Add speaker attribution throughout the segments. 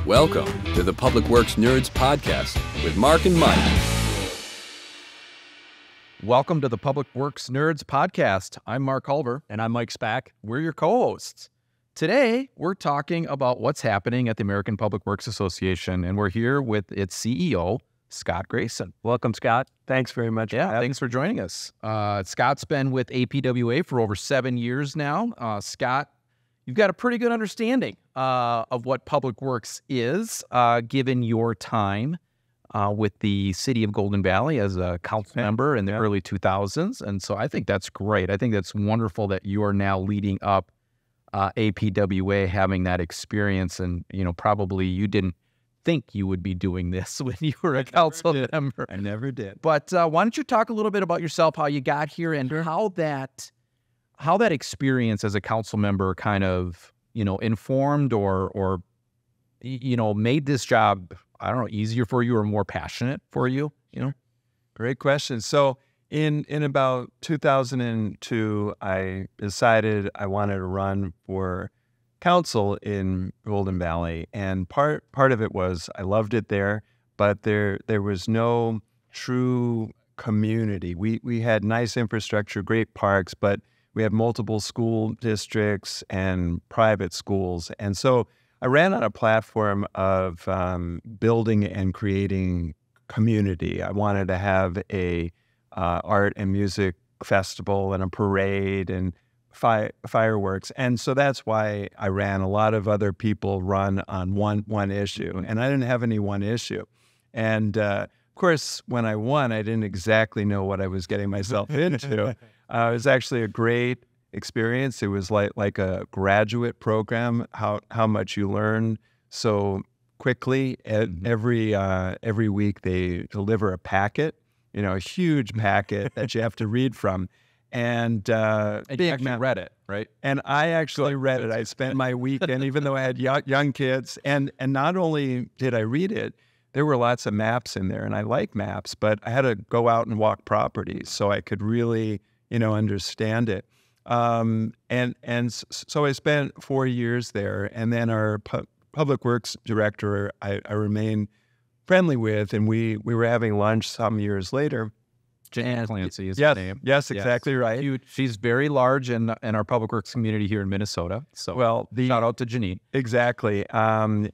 Speaker 1: Welcome to the Public Works Nerds Podcast with Mark and Mike.
Speaker 2: Welcome to the Public Works Nerds Podcast. I'm Mark Hulver.
Speaker 3: And I'm Mike Spack.
Speaker 2: We're your co-hosts. Today, we're talking about what's happening at the American Public Works Association, and we're here with its CEO, Scott Grayson.
Speaker 3: Welcome, Scott. Thanks very much.
Speaker 2: Thanks for joining us. Scott's been with APWA for over 7 years now. Scott, you've got a pretty good understanding of what public works is, given your time with the city of Golden Valley as a council member in the early 2000s. And so I think that's great. I think that's wonderful that you are now leading up APWA, having that experience. And, probably you didn't think you would be doing this when you were a council member.
Speaker 3: I never did.
Speaker 2: But why don't you talk a little bit about yourself, how you got here, and how that experience as a council member kind of, informed or made this job, I don't know, easier for you or more passionate for you,
Speaker 3: Great question. So in about 2002, I decided I wanted to run for council in Golden Valley. And part of it was I loved it there, but there was no true community. We had nice infrastructure, great parks, but we have multiple school districts and private schools. And so I ran on a platform of building and creating community. I wanted to have a art and music festival and a parade and fireworks. And so that's why I ran. A lot of other people run on one issue, and I didn't have any one issue. And of course, when I won, I didn't exactly know what I was getting myself into. It was actually a great experience. It was like a graduate program, how much you learn so quickly. Every week they deliver a packet, a huge packet that you have to read from. And
Speaker 2: you actually read it, right?
Speaker 3: And I actually read it. I spent my weekend, even though I had young kids. And not only did I read it, there were lots of maps in there, and I like maps, but I had to go out and walk properties so I could really, understand it. So I spent 4 years there, and then our public works director, I remained friendly with, and we were having lunch some years later.
Speaker 2: Jan Clancy is her name.
Speaker 3: Yes, exactly right.
Speaker 2: Huge. She's very large in our public works community here in Minnesota. So, shout out to Janine.
Speaker 3: Exactly. I'll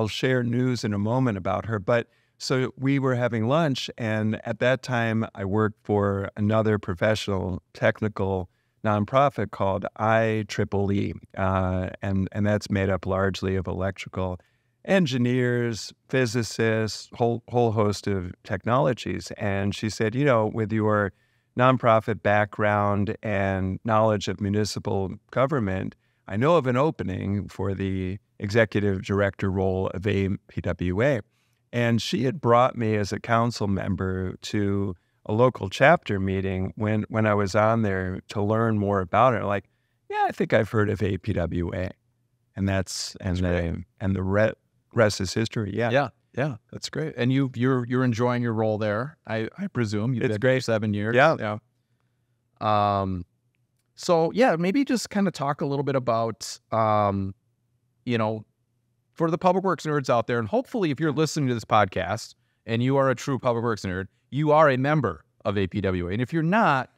Speaker 3: share news in a moment about her. But so we were having lunch, and at that time, I worked for another professional technical nonprofit called APWA, and that's made up largely of electrical engineers, physicists, whole host of technologies. And she said, with your nonprofit background and knowledge of municipal government, I know of an opening for the executive director role of APWA. And she had brought me as a council member to a local chapter meeting when I was on there to learn more about it. Like, I think I've heard of APWA. And the rest is history. Yeah,
Speaker 2: that's great. And you're enjoying your role there, I presume. You've been
Speaker 3: great.
Speaker 2: 7 years.
Speaker 3: Yeah.
Speaker 2: So maybe just kind of talk a little bit about, for the public works nerds out there, and hopefully if you're listening to this podcast and you are a true public works nerd, you are a member of APWA. And if you're not,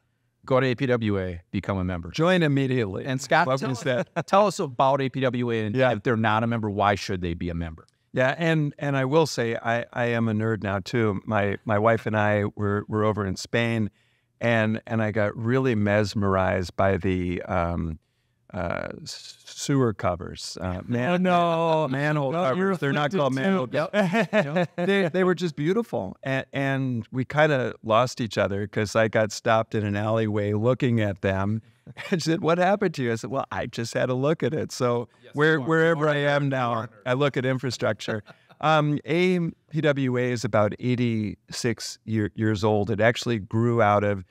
Speaker 2: go to APWA, become a member.
Speaker 3: Join immediately.
Speaker 2: And Scott, tell us about APWA, and if they're not a member, why should they be a member?
Speaker 3: Yeah, and I will say I am a nerd now too. My wife and I were over in Spain, and I got really mesmerized by the sewer covers. Manhole covers. They're not called manhole. They were just beautiful, and we kind of lost each other because I got stopped in an alleyway looking at them. And she said, "What happened to you?" I said, "Well, I just had a look at it." So wherever I am now, I look at infrastructure. APWA is about 86 years old. It actually grew out of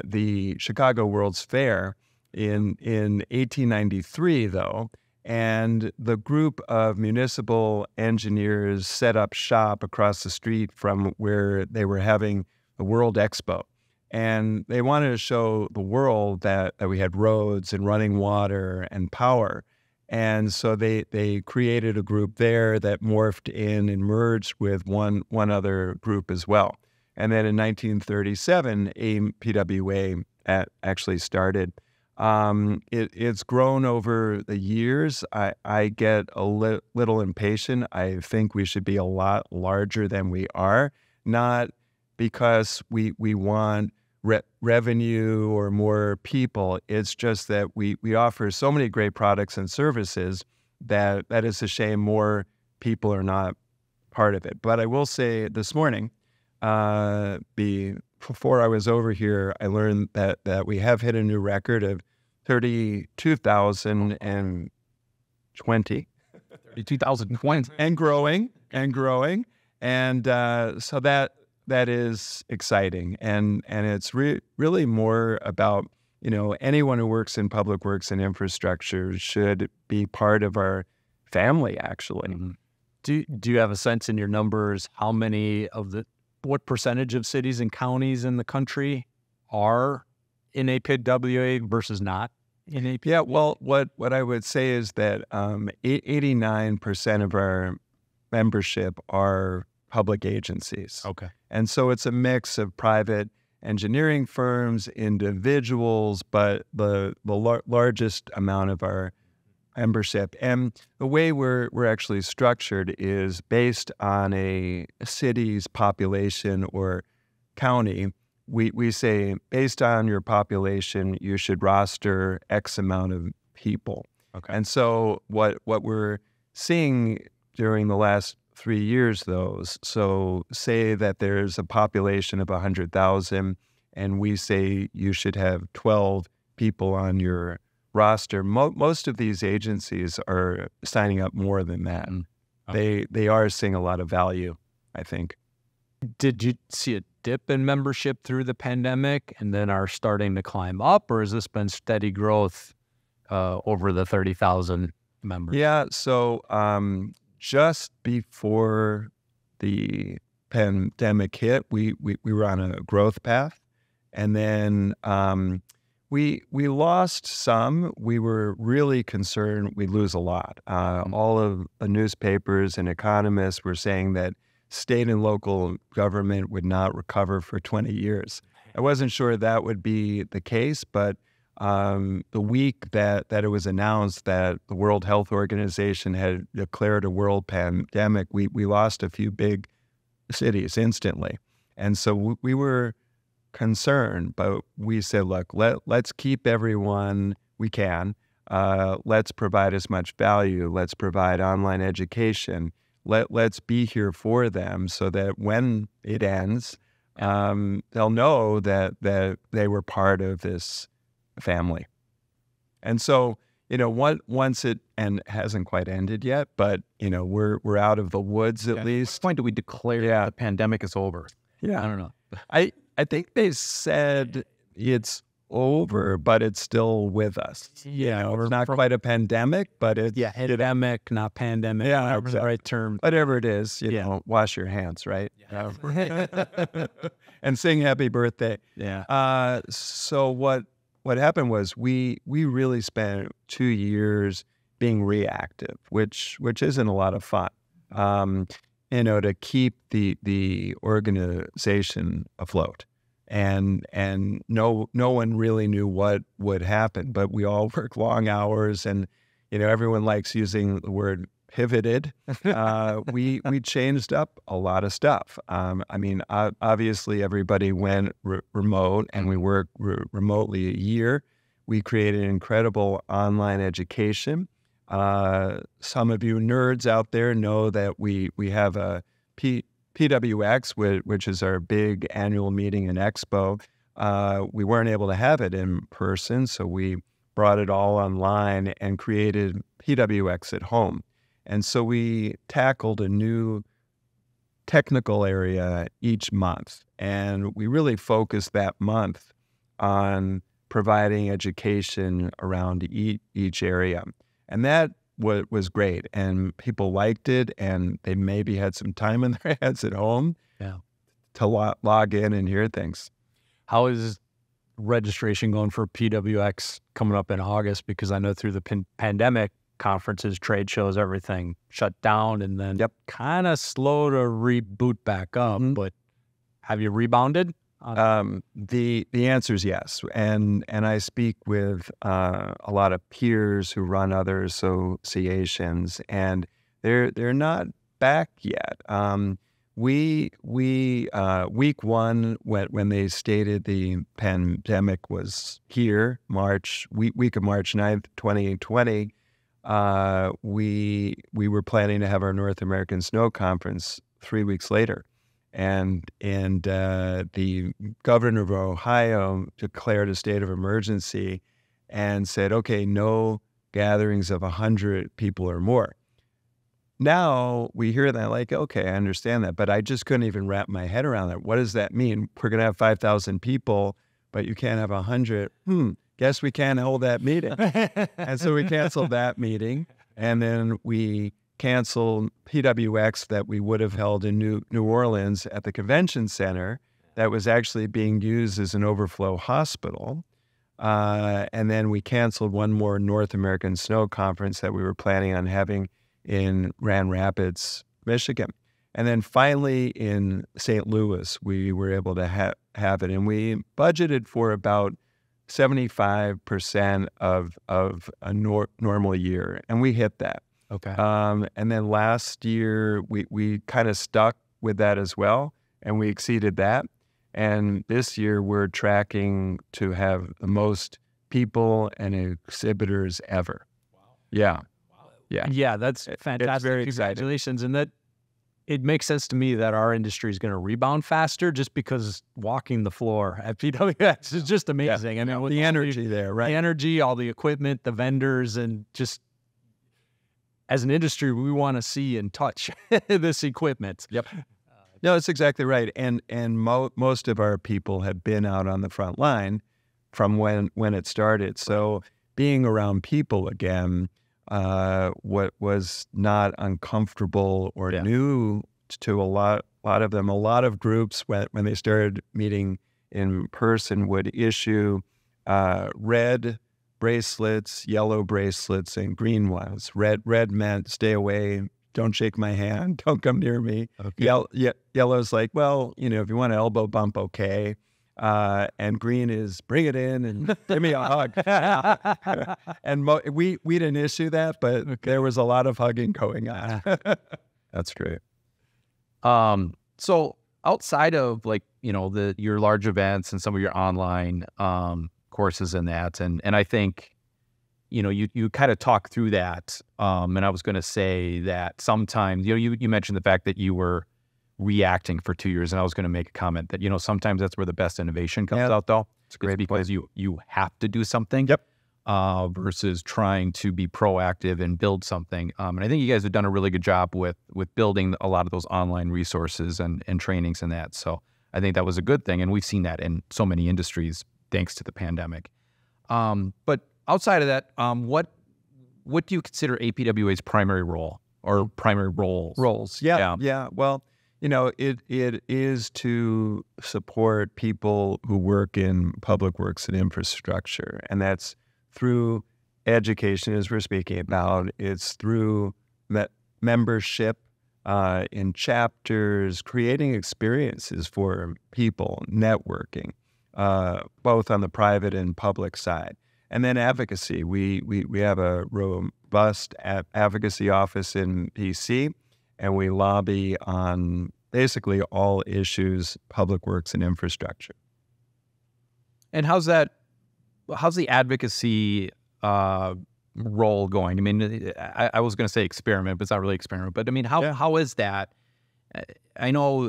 Speaker 3: the Chicago World's Fair in 1893, though. And the group of municipal engineers set up shop across the street from where they were having the World Expo. And they wanted to show the world that we had roads and running water and power. And so they created a group there that morphed in and merged with one other group as well. And then in 1937, APWA actually started. It's grown over the years. I get a little impatient. I think we should be a lot larger than we are, not because we want revenue or more people. It's just that we offer so many great products and services that it's a shame more people are not part of it. But I will say this morning, before I was over here, I learned that we have hit a new record of 32,020.
Speaker 2: 32,020.
Speaker 3: And growing. And so that is exciting. And it's really more about, anyone who works in public works and infrastructure should be part of our family, actually.
Speaker 4: Mm-hmm. Do you have a sense in your numbers what percentage of cities and counties in the country are in APWA versus not in APWA?
Speaker 3: Yeah, well, what I would say is that 89% of our membership are public agencies.
Speaker 4: Okay.
Speaker 3: And so it's a mix of private engineering firms, individuals, but the largest amount of our membership. And the way we're actually structured is based on a city's population or county. We say, based on your population, you should roster X amount of people.
Speaker 4: Okay.
Speaker 3: And so what we're seeing during the last 3 years, though, so say that there's a population of 100,000, and we say you should have 12 people on your roster. Most of these agencies are signing up more than that. Okay. They are seeing a lot of value, I think.
Speaker 4: Did you see a dip in membership through the pandemic and then are starting to climb up, or has this been steady growth over the 30,000 members?
Speaker 3: Yeah, so just before the pandemic hit, we were on a growth path, and then we lost some. We were really concerned we'd lose a lot. All of the newspapers and economists were saying that state and local government would not recover for 20 years. I wasn't sure that would be the case, but the week that it was announced that the World Health Organization had declared a world pandemic, we lost a few big cities instantly. And so we were concerned, but we said, look, let's keep everyone we can. Let's provide as much value. Let's provide online education. Let's be here for them so that when it ends, they'll know that they were part of this family. And so, once it hasn't quite ended yet, but we're out of the woods at least.
Speaker 2: At what point do we declare the pandemic is over?
Speaker 3: Yeah,
Speaker 4: I don't know.
Speaker 3: I think they said it's over, but it's still with us.
Speaker 4: Yeah,
Speaker 3: it's not quite a pandemic, but it's
Speaker 4: epidemic, not pandemic.
Speaker 3: Yeah,
Speaker 4: exactly. The right term.
Speaker 3: Whatever it is, wash your hands, right? Yeah. And sing happy birthday.
Speaker 4: Yeah.
Speaker 3: So what happened was we really spent 2 years being reactive, which isn't a lot of fun. To keep the organization afloat. And no one really knew what would happen, but we all work long hours, and everyone likes using the word pivoted. We changed up a lot of stuff. Obviously everybody went remote, and we worked remotely a year. We created incredible online education. Some of you nerds out there know that we have a PWX, which is our big annual meeting and expo. We weren't able to have it in person, so we brought it all online and created PWX at home. And so we tackled a new technical area each month, and we really focused that month on providing education around each area. And that was great, and people liked it, and they maybe had some time in their heads at home to log in and hear things.
Speaker 4: How is registration going for PWX coming up in August? Because I know through the pandemic, conferences, trade shows, everything shut down, and then
Speaker 3: Yep.
Speaker 4: kind of slow to reboot back up. But have you rebounded?
Speaker 3: The answer is yes, and I speak with a lot of peers who run other associations, and they're not back yet. Week one, when they stated the pandemic was here, week of March 9th, 2020, we were planning to have our North American Snow Conference 3 weeks later. And the governor of Ohio declared a state of emergency and said, okay, no gatherings of 100 people or more. Now we hear that like, okay, I understand that, but I just couldn't even wrap my head around that. What does that mean? We're going to have 5,000 people, but you can't have 100. Guess we can't hold that meeting. And so we canceled that meeting, and then we canceled PWX that we would have held in New Orleans at the convention center that was actually being used as an overflow hospital. And then we canceled one more North American Snow Conference that we were planning on having in Grand Rapids, Michigan. And then finally in St. Louis, we were able to have it. And we budgeted for about 75% of a normal year. And we hit that.
Speaker 4: Okay.
Speaker 3: And then last year, we kind of stuck with that as well, and we exceeded that. And this year, we're tracking to have the most people and exhibitors ever. Wow. Yeah. Wow. Yeah.
Speaker 4: Yeah, that's fantastic.
Speaker 3: It's very exciting.
Speaker 4: Congratulations. And that it makes sense to me that our industry is going to rebound faster just because walking the floor at PWX is just amazing.
Speaker 3: Yeah.
Speaker 4: I mean, with
Speaker 3: the
Speaker 4: all
Speaker 3: energy there, right?
Speaker 4: The energy, all the equipment, the vendors, and just as an industry, we want to see and touch this equipment.
Speaker 3: Yep. No, that's exactly right. And most of our people have been out on the front line from when it started. So being around people again, what was not uncomfortable or new to a lot of them. A lot of groups when they started meeting in person would issue red bracelets, yellow bracelets, and green ones. Red meant stay away, don't shake my hand, don't come near me. Okay. Yellow's like, well, if you want an elbow bump, okay. And green is bring it in and give me a hug. And we didn't issue that, but there was a lot of hugging going on. That's great.
Speaker 2: So outside of your large events and some of your online courses and that, and I think you kind of talk through that, and I was going to say that sometimes you mentioned the fact that you were reacting for 2 years, and I was going to make a comment that sometimes that's where the best innovation comes out, though.
Speaker 3: It's great
Speaker 2: because you have to do something.
Speaker 3: Yep.
Speaker 2: Versus trying to be proactive and build something. And I think you guys have done a really good job with building a lot of those online resources and trainings and that. So I think that was a good thing, and we've seen that in so many industries thanks to the pandemic. But outside of that, what do you consider APWA's primary role or primary roles?
Speaker 3: Yeah. Well, it is to support people who work in public works and infrastructure, and that's through education, as we're speaking about. It's through membership in chapters, creating experiences for people, networking, both on the private and public side. And then advocacy. We have a robust advocacy office in PC, and we lobby on basically all issues, public works and infrastructure.
Speaker 2: And how's the advocacy role going? I mean, I was going to say experiment, but it's not really experiment. But I mean, how is that? I know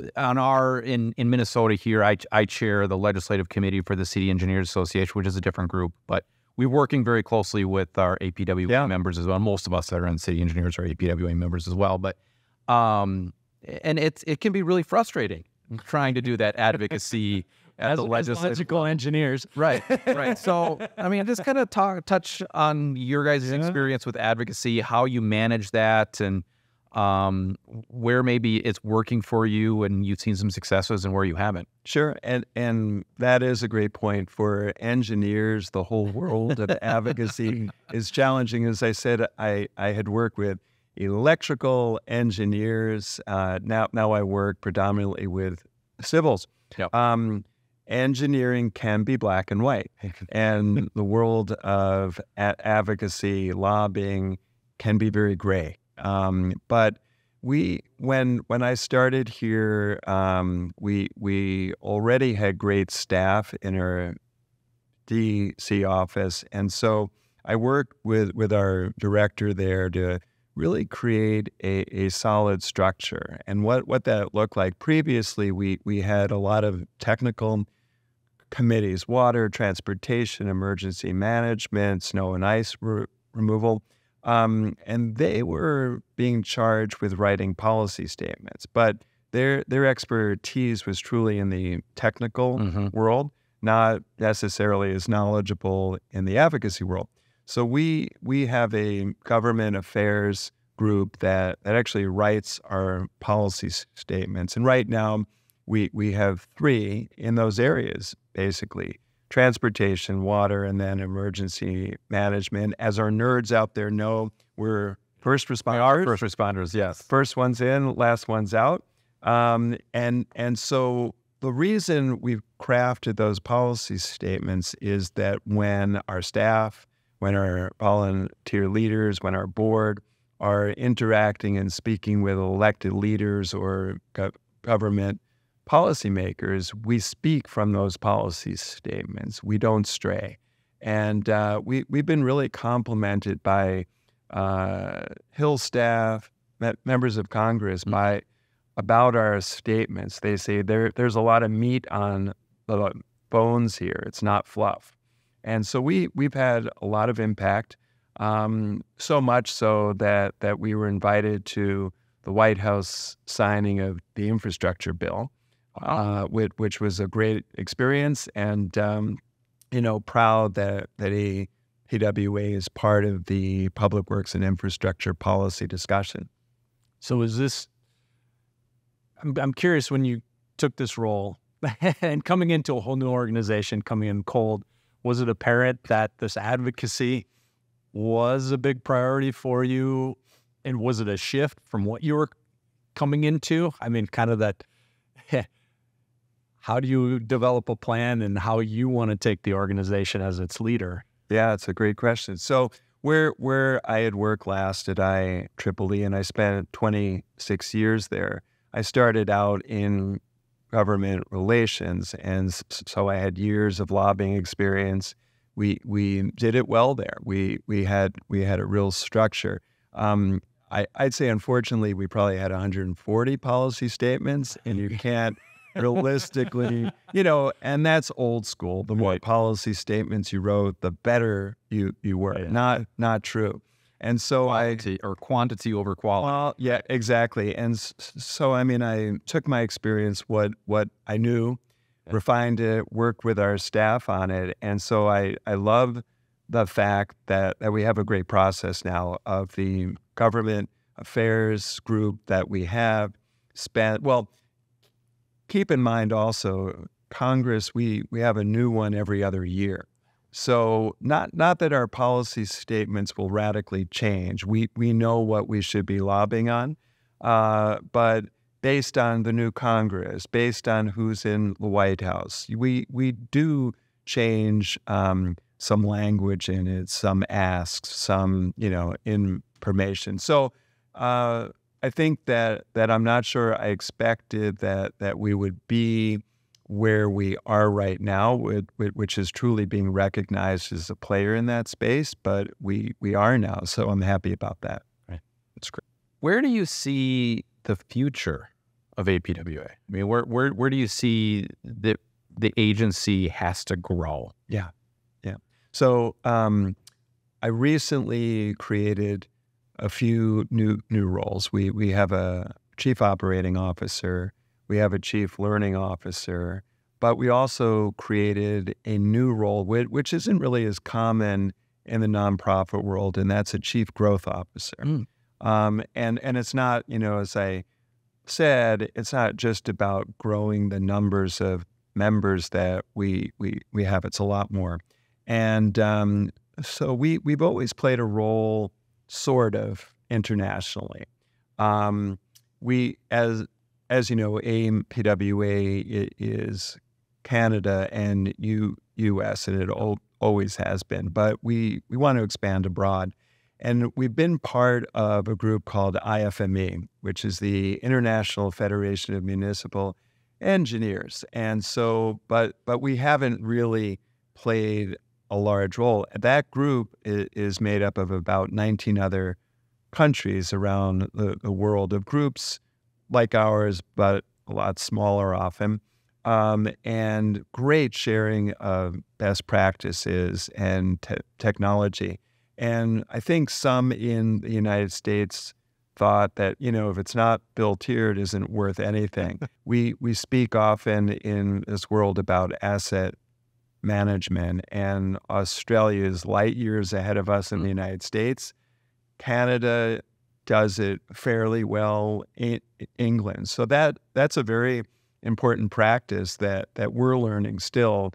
Speaker 2: in Minnesota here, I chair the legislative committee for the City Engineers Association, which is a different group, but we're working very closely with our APWA members as well. Most of us that are in City Engineers are APWA members as well. But and it can be really frustrating trying to do that advocacy as
Speaker 4: logical engineers.
Speaker 2: Right. So, I mean, just kind of touch on your guys' experience with advocacy, how you manage that, and where maybe it's working for you and you've seen some successes and where you haven't.
Speaker 3: Sure, and that is a great point. For engineers, the whole world of advocacy is challenging. As I said, I had worked with electrical engineers. Now I work predominantly with civils.
Speaker 2: Yep.
Speaker 3: Engineering can be black and white, and the world of advocacy, lobbying can be very gray. But when I started here, we already had great staff in our DC office, and so I worked with our director there to really create a solid structure. And what that looked like previously, we had a lot of technical committees: water, transportation, emergency management, snow and ice removal. And they were being charged with writing policy statements, but their expertise was truly in the technical world, not necessarily as knowledgeable in the advocacy world. So we have a government affairs group that actually writes our policy statements. And right now we have 3 in those areas, basically: transportation, water, and then emergency management. As our nerds out there know, we're first responders.
Speaker 2: We are first responders, yes.
Speaker 3: First one's in, last one's out. And so the reason we've crafted those policy statements is that when our staff, when our volunteer leaders, when our board are interacting and speaking with elected leaders or government policymakers, we speak from those policy statements. We don't stray. And we've been really complimented by Hill staff, members of Congress, about our statements. They say there's a lot of meat on the bones here. It's not fluff. And so we've had a lot of impact, so much so that we were invited to the White House signing of the infrastructure bill.
Speaker 2: Wow.
Speaker 3: Which was a great experience, and proud that APWA is part of the Public Works and Infrastructure Policy discussion.
Speaker 4: So is this? I'm curious, when you took this role and coming into a whole new organization, coming in cold, was it apparent that this advocacy was a big priority for you, and was it a shift from what you were coming into? I mean, kind of that. How do you develop a plan and how you want to take the organization as its leader?
Speaker 3: Yeah, it's a great question. So where I had worked last at IEEE, and I spent 26 years there, I started out in government relations, and so I had years of lobbying experience. We did it well there. We had a real structure. I'd say, unfortunately, we probably had 140 policy statements, and you can't realistically, and that's old school. The more policy statements you wrote, the better you were.
Speaker 2: Yeah.
Speaker 3: Not true. And so
Speaker 2: quantity over quality.
Speaker 3: Well, yeah, exactly. And so, I took my experience, what I knew, refined it, worked with our staff on it. And so I love the fact that we have a great process now of the government affairs group that we have spent. Well, keep in mind also, Congress, we have a new one every other year. So not that our policy statements will radically change. We know what we should be lobbying on, but based on the new Congress, based on who's in the White House, we do change some language in it, some asks, some information. So I think that I'm not sure I expected that we would be where we are right now, which is truly being recognized as a player in that space, but we are now, so I'm happy about that.
Speaker 2: Right. That's great. Where do you see the future of APWA? I mean, where do you see the agency has to grow?
Speaker 3: Yeah. So I recently created a few new roles. We have a chief operating officer, we have a chief learning officer, but we also created a new role, which isn't really as common in the nonprofit world, and that's a chief growth officer. And it's not, as I said, it's not just about growing the numbers of members that we have. It's a lot more. And so we've always played a role, sort of, internationally. We, as you know, APWA is Canada and U.S., and it always has been. But we want to expand abroad. And we've been part of a group called IFME, which is the International Federation of Municipal Engineers. And so, but we haven't really played a large role. That group is made up of about 19 other countries around the world, of groups like ours, but a lot smaller often, and great sharing of best practices and technology. And I think some in the United States thought that, if it's not built here, it isn't worth anything. We speak often in this world about asset management, and Australia is light years ahead of us in the United States. Canada does it fairly well in England. So that's a very important practice that we're learning still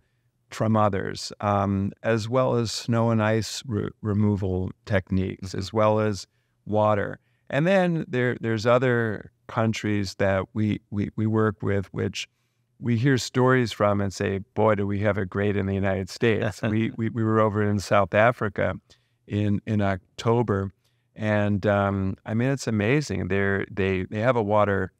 Speaker 3: from others, as well as snow and ice removal techniques, as well as water. And then there's other countries that we work with, which we hear stories from and say, boy, do we have it great in the United States. We were over in South Africa in October, and it's amazing. They have a water.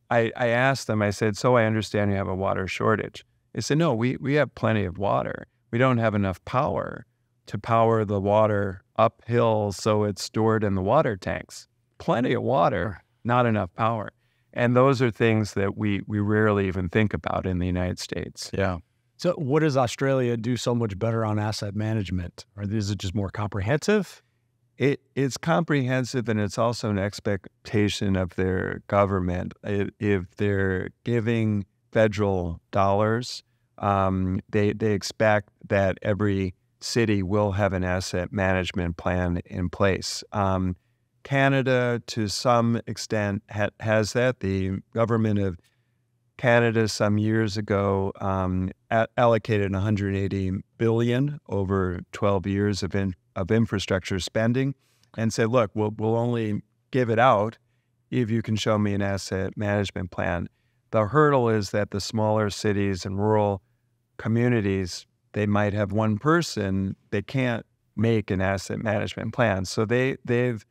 Speaker 3: I asked them, I said, so I understand you have a water shortage. They said, no, we have plenty of water. We don't have enough power to power the water uphill so it's stored in the water tanks. Plenty of water, not enough power. And those are things that we rarely even think about in the United States.
Speaker 4: Yeah. So what does Australia do so much better on asset management? Or is it just more comprehensive?
Speaker 3: It's comprehensive, and it's also an expectation of their government. If they're giving federal dollars, they expect that every city will have an asset management plan in place. Canada, to some extent, has that. The government of Canada some years ago allocated $180 billion over 12 years of infrastructure spending, and said, look, we'll only give it out if you can show me an asset management plan. The hurdle is that the smaller cities and rural communities, they might have one person, they can't make an asset management plan. So they've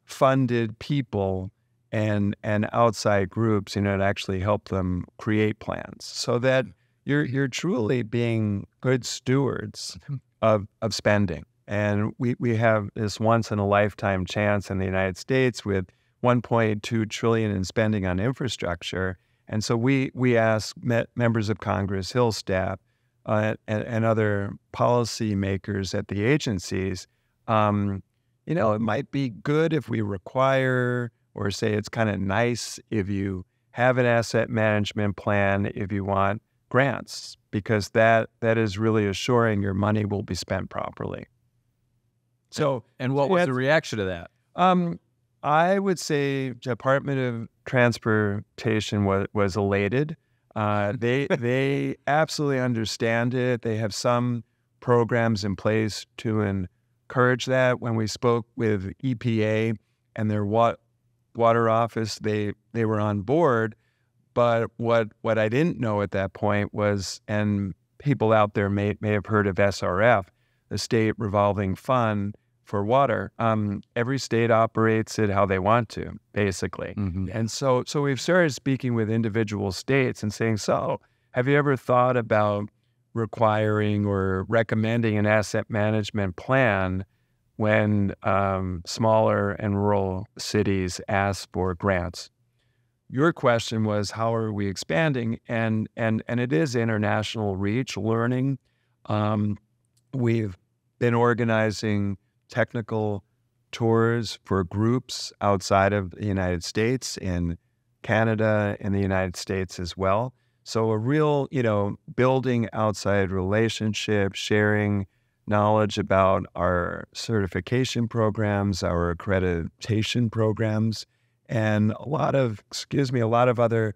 Speaker 3: funded people and outside groups, to actually help them create plans, so that you're truly being good stewards of spending. And we have this once in a lifetime chance in the United States with $1.2 trillion in spending on infrastructure. And so we ask members of Congress, Hill staff, and other policymakers at the agencies, it might be good if we require, or say it's kind of nice if you have an asset management plan if you want grants, because that is really assuring your money will be spent properly. So,
Speaker 2: and what was the reaction to that?
Speaker 3: I would say Department of Transportation was elated. They absolutely understand it. They have some programs in place to encourage that. When we spoke with EPA and their water office, they were on board. But what I didn't know at that point was, and people out there may have heard of SRF, the State Revolving Fund for Water. Every state operates it how they want to, basically. Mm-hmm. And so we've started speaking with individual states and saying, so have you ever thought about requiring or recommending an asset management plan when smaller and rural cities ask for grants? Your question was, how are we expanding? And it is international reach, learning. We've been organizing technical tours for groups outside of the United States, in Canada and the United States as well. So a real, building outside relationship, sharing knowledge about our certification programs, our accreditation programs, and a lot of other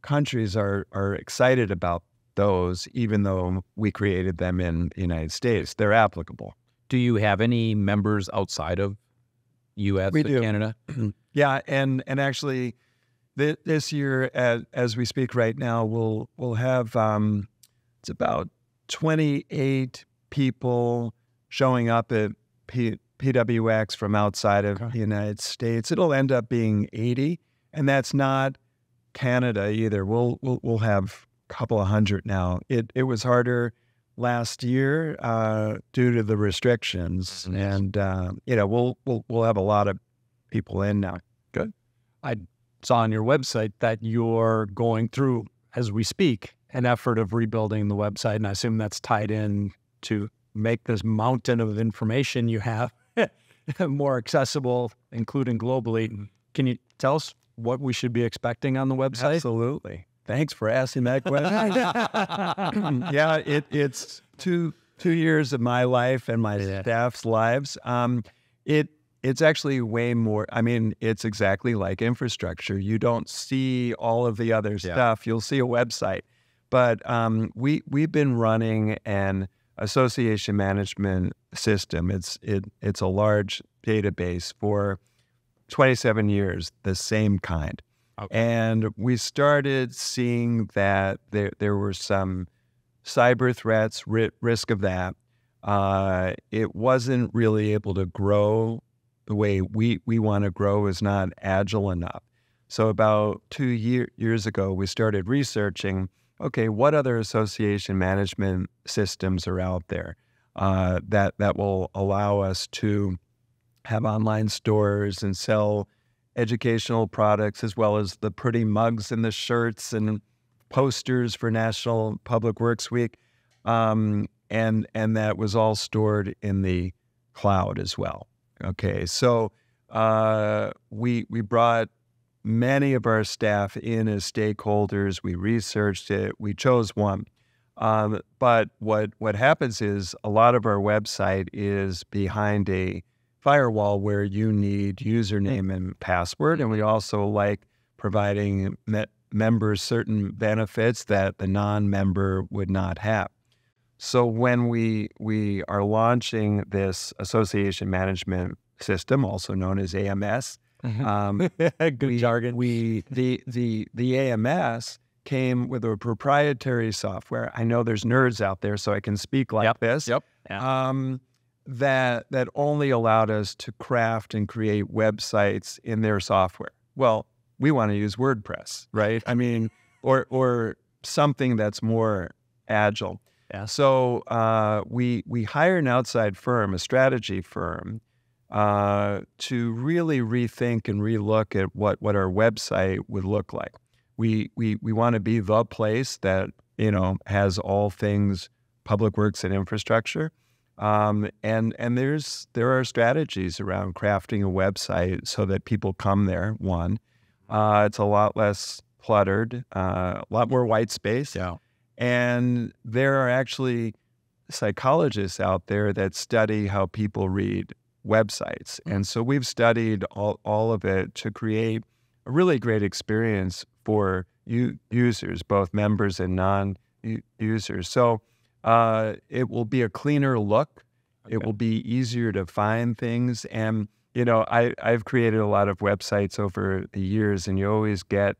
Speaker 3: countries are excited about those, even though we created them in the United States. They're applicable.
Speaker 2: Do you have any members outside of U.S.
Speaker 3: We
Speaker 2: and
Speaker 3: do.
Speaker 2: Canada?
Speaker 3: Yeah, and actually, this year, as we speak right now, we'll have it's about 28 people showing up at PWX from outside of the United States. It'll end up being 80, and that's not Canada either. We'll have a couple of hundred now. It was harder last year due to the restrictions, and we'll have a lot of people in now.
Speaker 4: Good. I saw on your website that you're going through, as we speak, an effort of rebuilding the website, and I assume that's tied in to make this mountain of information you have more accessible, including globally. Can you tell us what we should be expecting on the website?
Speaker 3: Absolutely. Thanks for asking that question. Yeah, it's two years of my life and my staff's lives. It's actually way more. I mean, it's exactly like infrastructure. You don't see all of the other stuff. You'll see a website. But we've been running an association management system. It's a large database for 27 years, the same kind. Okay. And we started seeing that there were some cyber threats, risk of that. It wasn't really able to grow the way we want to grow, is not agile enough. So about 2 years ago, we started researching, okay, what other association management systems are out there that will allow us to have online stores and sell educational products, as well as the pretty mugs and the shirts and posters for National Public Works Week. And that was all stored in the cloud as well. Okay, so we brought many of our staff in as stakeholders. We researched it. We chose one. But what happens is a lot of our website is behind a firewall where you need username and password, and we also like providing members certain benefits that the non-member would not have. So when we are launching this association management system, also known as AMS,
Speaker 4: good jargon.
Speaker 3: The AMS came with a proprietary software. I know there's nerds out there, so I can speak like this.
Speaker 2: Yep.
Speaker 3: That only allowed us to craft and create websites in their software. Well, we want to use WordPress, right? I mean, or something that's more agile.
Speaker 4: Yeah.
Speaker 3: So we hire an outside firm, a strategy firm, to really rethink and relook at what our website would look like. We want to be the place that has all things public works and infrastructure. And there are strategies around crafting a website so that people come there. One, it's a lot less cluttered, a lot more white space.
Speaker 2: Yeah.
Speaker 3: And there are actually psychologists out there that study how people read websites. And so we've studied all of it to create a really great experience for users, both members and non-users. So it will be a cleaner look. Okay. It will be easier to find things. And, I've created a lot of websites over the years, and you always get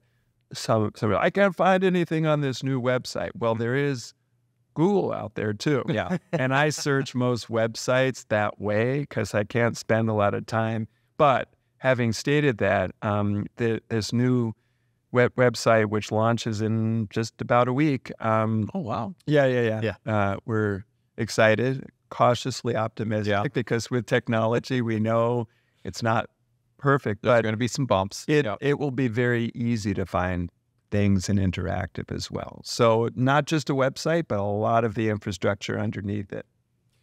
Speaker 3: somebody, I can't find anything on this new website. Well, there is Google out there too.
Speaker 2: Yeah.
Speaker 3: And I search most websites that way because I can't spend a lot of time. But having stated that, this new website, which launches in just about a week.
Speaker 2: Oh, wow.
Speaker 3: Yeah. We're excited, cautiously optimistic, because with technology, we know it's not perfect.
Speaker 2: There's
Speaker 3: but
Speaker 2: going to be some bumps.
Speaker 3: It will be very easy to find things and interactive as well. So not just a website, but a lot of the infrastructure underneath it.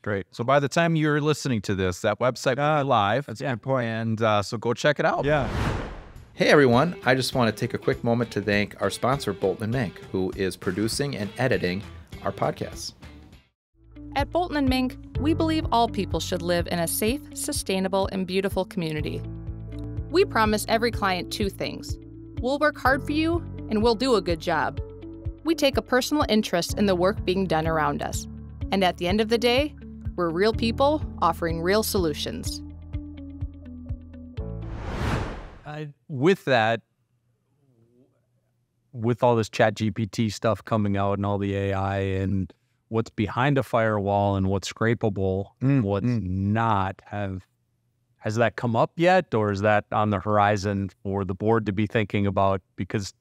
Speaker 2: Great. So by the time you're listening to this, that website will be live.
Speaker 3: That's a good point.
Speaker 2: And so go check it out.
Speaker 3: Yeah.
Speaker 5: Hey everyone, I just want to take a quick moment to thank our sponsor, Bolton & Mank, who is producing and editing our podcasts.
Speaker 6: At Bolton & Mink, we believe all people should live in a safe, sustainable, and beautiful community. We promise every client 2 things. We'll work hard for you, and we'll do a good job. We take a personal interest in the work being done around us. And at the end of the day, we're real people offering real solutions.
Speaker 4: With that, with all this ChatGPT stuff coming out and all the AI and what's behind a firewall and what's scrapable, what's not, has that come up yet, or is that on the horizon for the board to be thinking about? Because,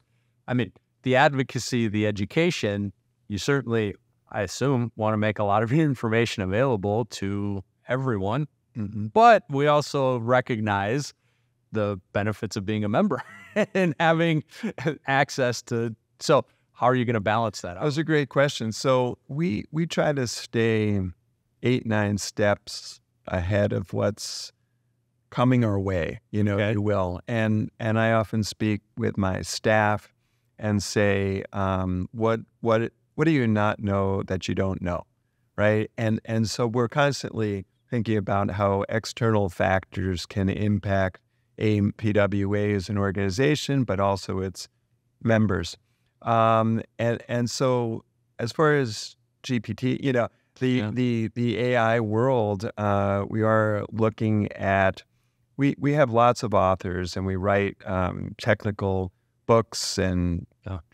Speaker 4: I mean, the advocacy, the education, you certainly, I assume, want to make a lot of information available to everyone, but we also recognize the benefits of being a member and having access to. So how are you going to balance that out?
Speaker 3: That was a great question. So we try to stay 8-9 steps ahead of what's coming our way, if you will. And I often speak with my staff and say, what do you not know that you don't know, right? And so we're constantly thinking about how external factors can impact APWA as an organization, but also its members. And so as far as GPT, the AI world, we are looking at, we have lots of authors and we write technical books and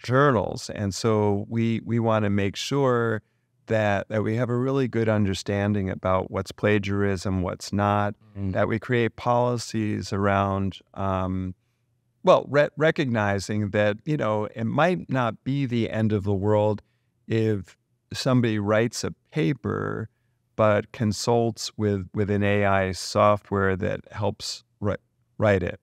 Speaker 3: journals. And so we want to make sure that we have a really good understanding about what's plagiarism, what's not, that we create policies around, recognizing that, it might not be the end of the world if somebody writes a paper but consults with an AI software that helps write it.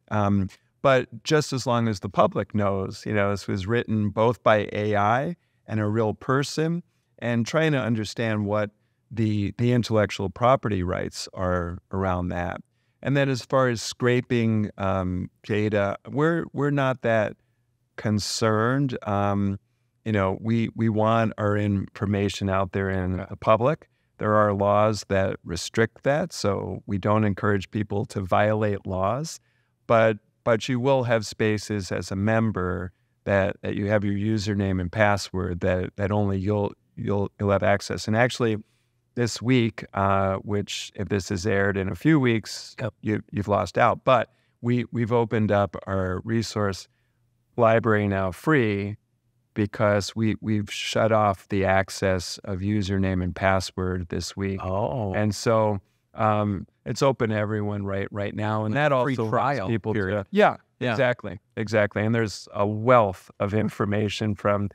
Speaker 3: But just as long as the public knows, this was written both by AI and a real person, and trying to understand what the intellectual property rights are around that. And then as far as scraping data, we're not that concerned. We want our information out there in the public. There are laws that restrict that, so we don't encourage people to violate laws. But you will have spaces as a member that you have your username and password that only you'll have access. And actually, this week, which if this is aired in a few weeks, you've lost out. But we've opened up our resource library now free because we've shut off the access of username and password this week. Oh, and so it's open to everyone right now, and that also
Speaker 2: free trial
Speaker 3: people
Speaker 2: period.
Speaker 3: Yeah, exactly. And there's a wealth of information from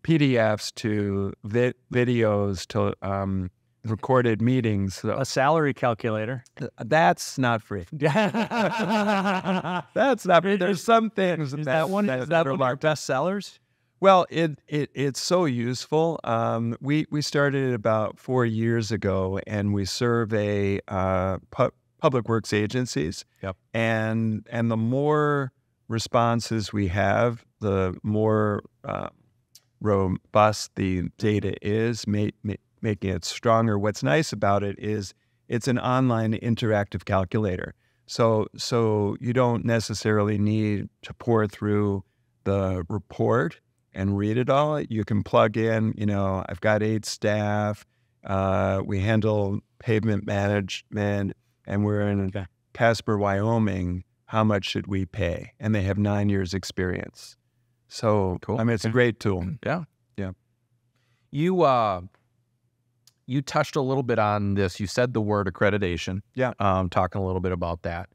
Speaker 3: PDFs to videos to recorded meetings. So
Speaker 4: a salary calculator.
Speaker 3: That's not free. That's not free. There's some things.
Speaker 4: Is that one of our best sellers?
Speaker 3: Well, it's so useful. We started it about 4 years ago, and we survey public works agencies.
Speaker 2: Yep.
Speaker 3: And the more responses we have, the more robust the data is, making it stronger. What's nice about it is it's an online interactive calculator. So you don't necessarily need to pour through the report and read it all. You can plug in, I've got 8 staff. We handle pavement management, and we're in Casper, Wyoming. How much should we pay? And they have 9 years experience. So, cool. I mean, it's a great tool.
Speaker 2: Yeah.
Speaker 3: Yeah.
Speaker 2: You touched a little bit on this. You said the word accreditation.
Speaker 3: Yeah.
Speaker 2: Talking a little bit about that.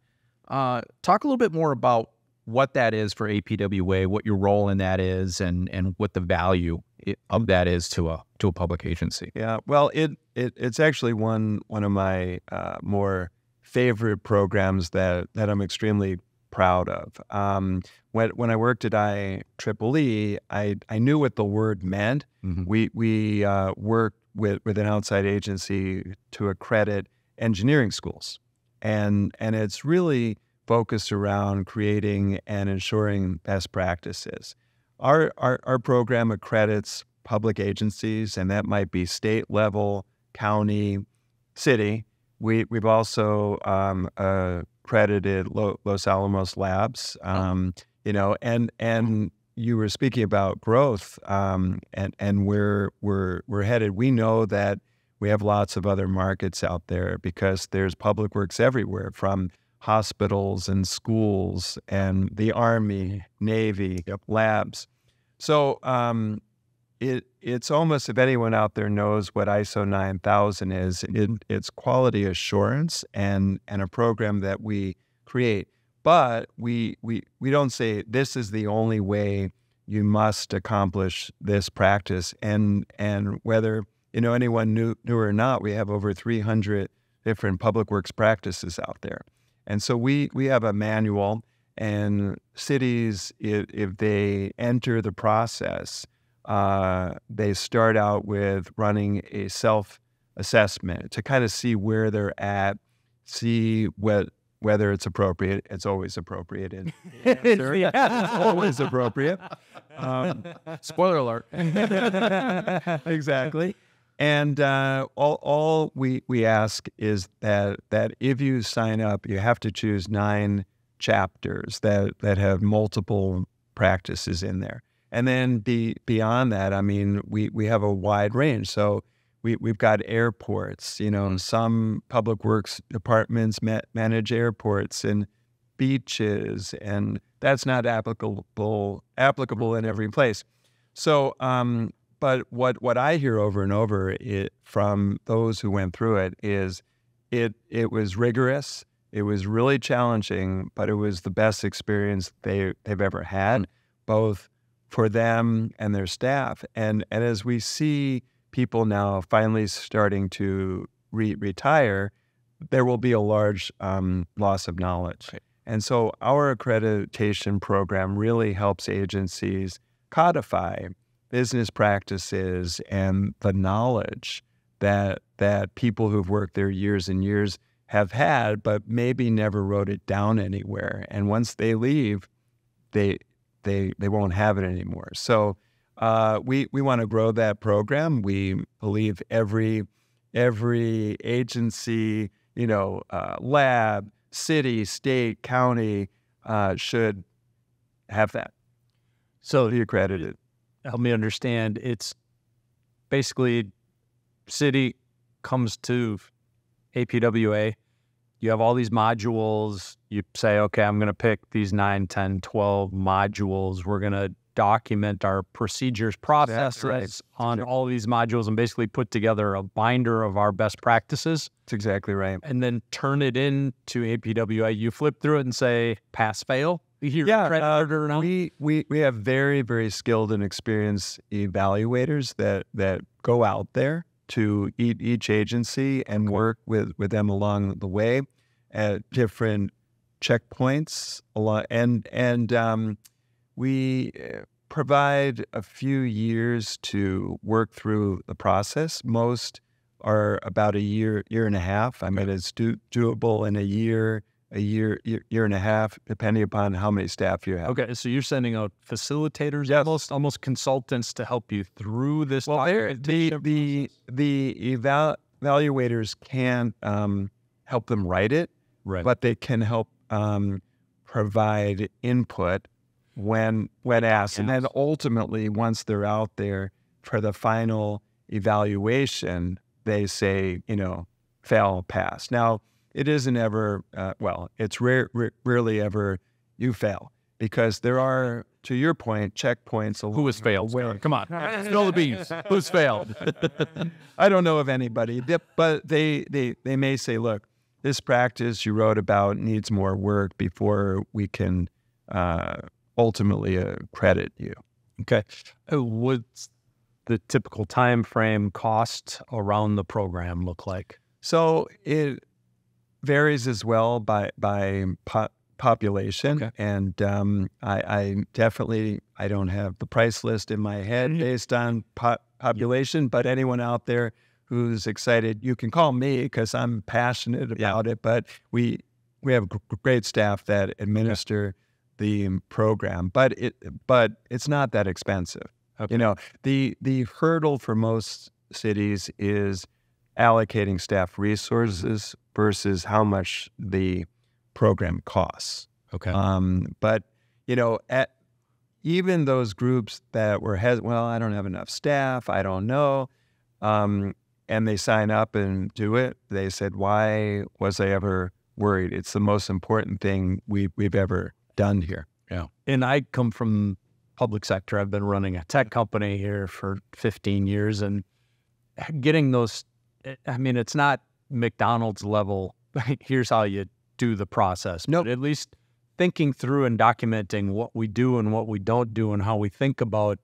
Speaker 2: Talk a little bit more about what that is for APWA, what your role in that is, and what the value of that is to a public agency.
Speaker 3: Yeah. Well, it's actually one of my more favorite programs that I'm extremely proud of. When I worked at IEEE, I knew what the word meant. Mm-hmm. We worked with an outside agency to accredit engineering schools, and it's really focused around creating and ensuring best practices. Our program accredits public agencies, and that might be state level, county, city. We've also accredited Los Alamos Labs. And you were speaking about growth, and where we're headed. We know that we have lots of other markets out there because there's public works everywhere, from hospitals and schools and the Army, Navy, labs. So it's almost, if anyone out there knows what ISO 9000 is, it's quality assurance and a program that we create. But we don't say this is the only way you must accomplish this practice. And whether anyone knew or not, we have over 300 different public works practices out there. And so we have a manual, and cities, if they enter the process, they start out with running a self-assessment to kind of see where they're at, see whether it's appropriate. It's always appropriate. Always appropriate.
Speaker 2: Spoiler alert.
Speaker 3: Exactly. And all we ask is that if you sign up, you have to choose 9 chapters that have multiple practices in there. And then beyond that, I mean, we have a wide range. So we've got airports, some public works departments manage airports and beaches, and that's not applicable in every place. So, but what I hear over and over from those who went through it is it was rigorous, it was really challenging, but it was the best experience they've ever had, both for them and their staff. And as we see people now finally starting to retire, there will be a large loss of knowledge. Right. And so our accreditation program really helps agencies codify business practices and the knowledge that people who've worked there years and years have had, but maybe never wrote it down anywhere. And once they leave, they won't have it anymore. So we want to grow that program. We believe every agency, lab, city, state, county should have that.
Speaker 4: So
Speaker 3: be accredited.
Speaker 4: Help me understand. It's basically city comes to APWA. You have all these modules. You say, okay, I'm going to pick these 9, 10, 12 modules. We're going to document our procedures, processes on all these modules, and basically put together a binder of our best practices.
Speaker 3: That's exactly right.
Speaker 4: And then turn it into APWA. You flip through it and say, pass, fail. We
Speaker 3: have very, very skilled and experienced evaluators that go out there to each agency and work with them along the way at different checkpoints. And we provide a few years to work through the process. Most are about a year and a half. I mean, it's doable in a year and a half, depending upon how many staff you have.
Speaker 4: Okay, so you're sending out facilitators,
Speaker 3: yes,
Speaker 4: almost consultants to help you through this.
Speaker 3: Well, the evaluators can't help them write it,
Speaker 4: right,
Speaker 3: but they can help provide input when asked, yes. And then ultimately, once they're out there for the final evaluation, they say, fail, pass. Now, it isn't ever, it's rarely ever you fail, because there are, to your point, checkpoints.
Speaker 4: Who has failed? Come on, spill the beans. Who's failed?
Speaker 3: I don't know of anybody, but they may say, look, this practice you wrote about needs more work before we can ultimately accredit you.
Speaker 4: Okay. What's the typical time frame, cost around the program look like?
Speaker 3: So it varies as well by population.
Speaker 4: Okay.
Speaker 3: And I definitely, I don't have the price list in my head based on population, but anyone out there who's excited, you can call me because I'm passionate about it. But we have great staff that administer the program, but it's not that expensive. Okay. The hurdle for most cities is allocating staff resources versus how much the program costs.
Speaker 4: Okay.
Speaker 3: But, at even those groups that were, well, I don't have enough staff, I don't know, and they sign up and do it, they said, why was I ever worried? It's the most important thing we've ever done here.
Speaker 4: Yeah. And I come from public sector. I've been running a tech company here for 15 years, and getting those, I mean, it's not McDonald's level, here's how you do the process.
Speaker 3: Nope.
Speaker 4: But at least thinking through and documenting what we do and what we don't do and how we think about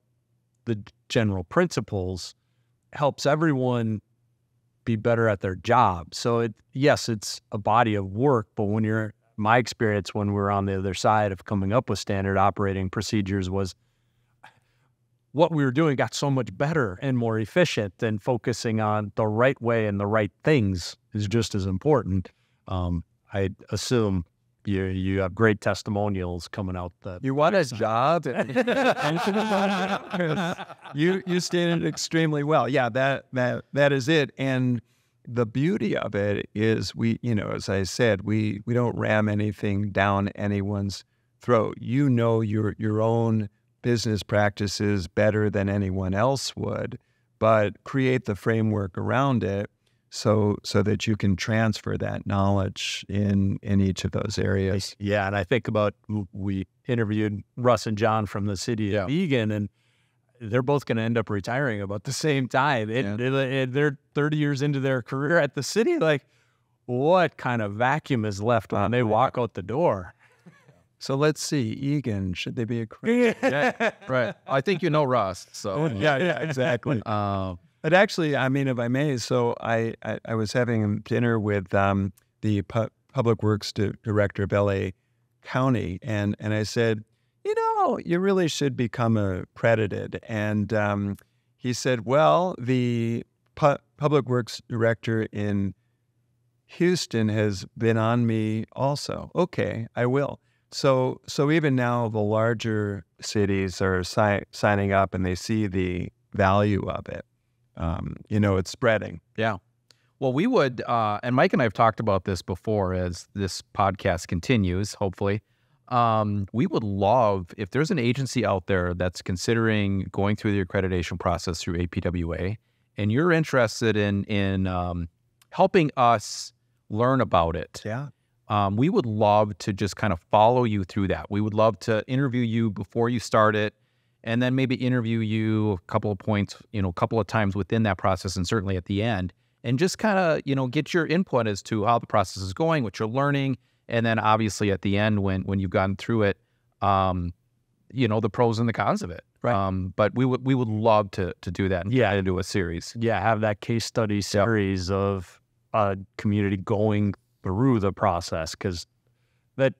Speaker 4: the general principles helps everyone be better at their job. So yes, it's a body of work, but my experience when we're on the other side of coming up with standard operating procedures was what we were doing got so much better and more efficient, and focusing on the right way and the right things is just as important. I assume you have great testimonials coming out.
Speaker 3: You want a job? You stated it extremely well. Yeah, that is it. And the beauty of it is as I said, we don't ram anything down anyone's throat. You know your own business practices better than anyone else would, but create the framework around it so that you can transfer that knowledge in each of those areas.
Speaker 4: Yeah, and I think about, we interviewed Russ and John from the city of Egan, and they're both going to end up retiring about the same time. They're 30 years into their career at the city. Like, what kind of vacuum is left when they walk out the door?
Speaker 3: So let's see, Egan, should they be accredited?
Speaker 2: Yeah, right. I think you know Russ. So
Speaker 3: yeah, exactly. But actually, I mean, if I may, so I was having dinner with the Public Works Director of LA County, and I said, you really should become accredited. And he said, well, the Public Works Director in Houston has been on me also. Okay, I will. So even now, the larger cities are signing up, and they see the value of it. It's spreading.
Speaker 2: Yeah. Well, we would, and Mike and I have talked about this before as this podcast continues, hopefully. We would love, if there's an agency out there that's considering going through the accreditation process through APWA, and you're interested in helping us learn about it.
Speaker 3: Yeah.
Speaker 2: We would love to just kind of follow you through that. We would love to interview you before you start it, and then maybe interview you a couple of points, a couple of times within that process, and certainly at the end, and just kind of, get your input as to how the process is going, what you're learning, and then obviously at the end when you've gotten through it, the pros and the cons of it.
Speaker 3: Right.
Speaker 2: But we would love to do that and try to do a series.
Speaker 4: Yeah, have that case study series of a community going through the process, because that, at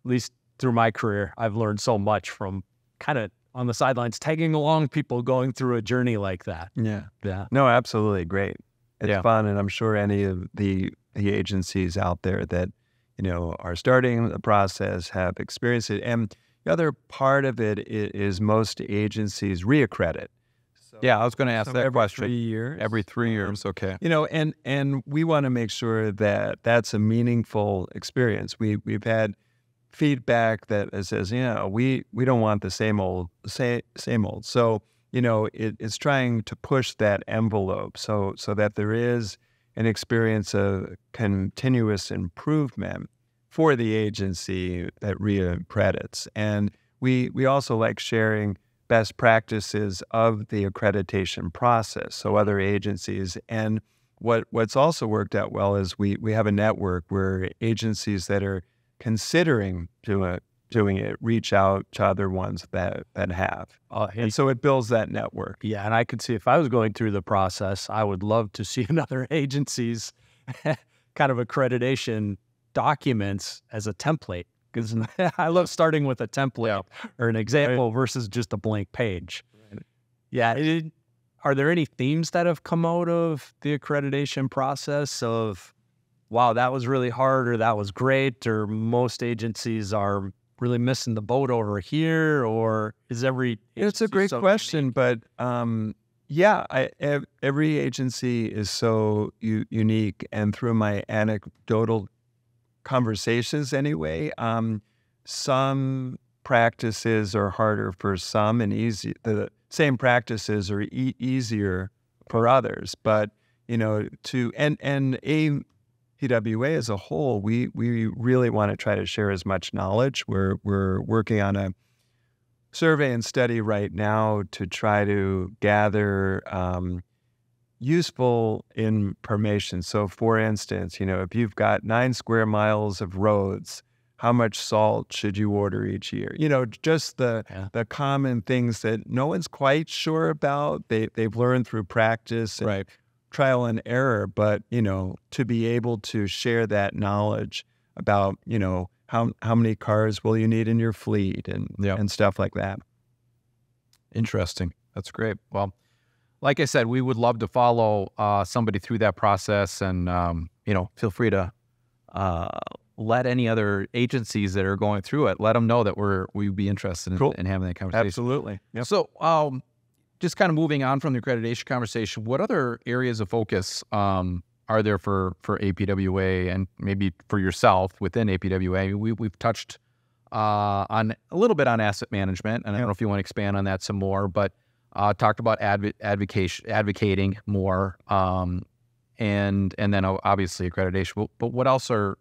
Speaker 4: least through my career, I've learned so much from kind of on the sidelines, tagging along people going through a journey like that.
Speaker 3: Yeah.
Speaker 4: Yeah.
Speaker 3: No, absolutely. Great. It's fun. And I'm sure any of the agencies out there that, are starting the process have experienced it. And the other part of it is most agencies reaccredit. So,
Speaker 2: yeah, I was going to ask that question.
Speaker 3: Every 3 years.
Speaker 2: Every 3 years, okay.
Speaker 3: And we want to make sure that that's a meaningful experience. We've had feedback that says, we don't want the same old. So, it's trying to push that envelope so that there is an experience of continuous improvement for the agency that reaccredits. And we also like sharing best practices of the accreditation process, so other agencies. And what's also worked out well is we have a network where agencies that are considering doing it reach out to other ones that have. And so it builds that network.
Speaker 4: Yeah, and I could see if I was going through the process, I would love to see another agency's kind of accreditation documents as a template, because I love starting with a template or an example versus just a blank page. Right. Yeah. Are there any themes that have come out of the accreditation process of, wow, that was really hard, or that was great, or most agencies are really missing the boat over here, or is every...
Speaker 3: It's a great question, but, Yeah, every agency is so unique, and through my anecdotal conversations anyway, some practices are harder for some and easy. The same practices are easier for others. But and APWA as a whole, we really want to try to share as much knowledge. We're working on a survey and study right now to try to gather useful information. So, for instance, if you've got 9 square miles of roads, how much salt should you order each year? Just the common things that no one's quite sure about. They've learned through practice and
Speaker 2: Right.
Speaker 3: trial and error, but to be able to share that knowledge about how many cars will you need in your fleet and stuff like that.
Speaker 2: Interesting. That's great. Well, like I said, we would love to follow somebody through that process, and feel free to let any other agencies that are going through it, let them know that we'd be interested in having that conversation.
Speaker 3: Absolutely. Yep.
Speaker 2: So, just kind of moving on from the accreditation conversation, what other areas of focus are there for APWA and maybe for yourself within APWA? We've touched on a little bit on asset management, and I don't know if you want to expand on that some more, but talked about advocating more, and then obviously accreditation. But what else are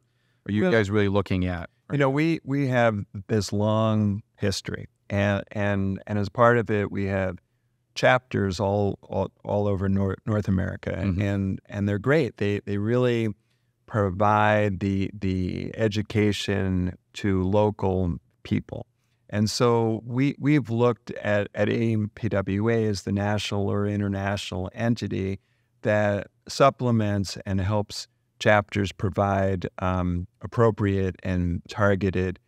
Speaker 2: you guys really looking at?
Speaker 3: We have this long history, and as part of it, we have chapters all over North America, and they're great. They really provide the education to local people. And so we've looked at APWA as the national or international entity that supplements and helps chapters provide appropriate and targeted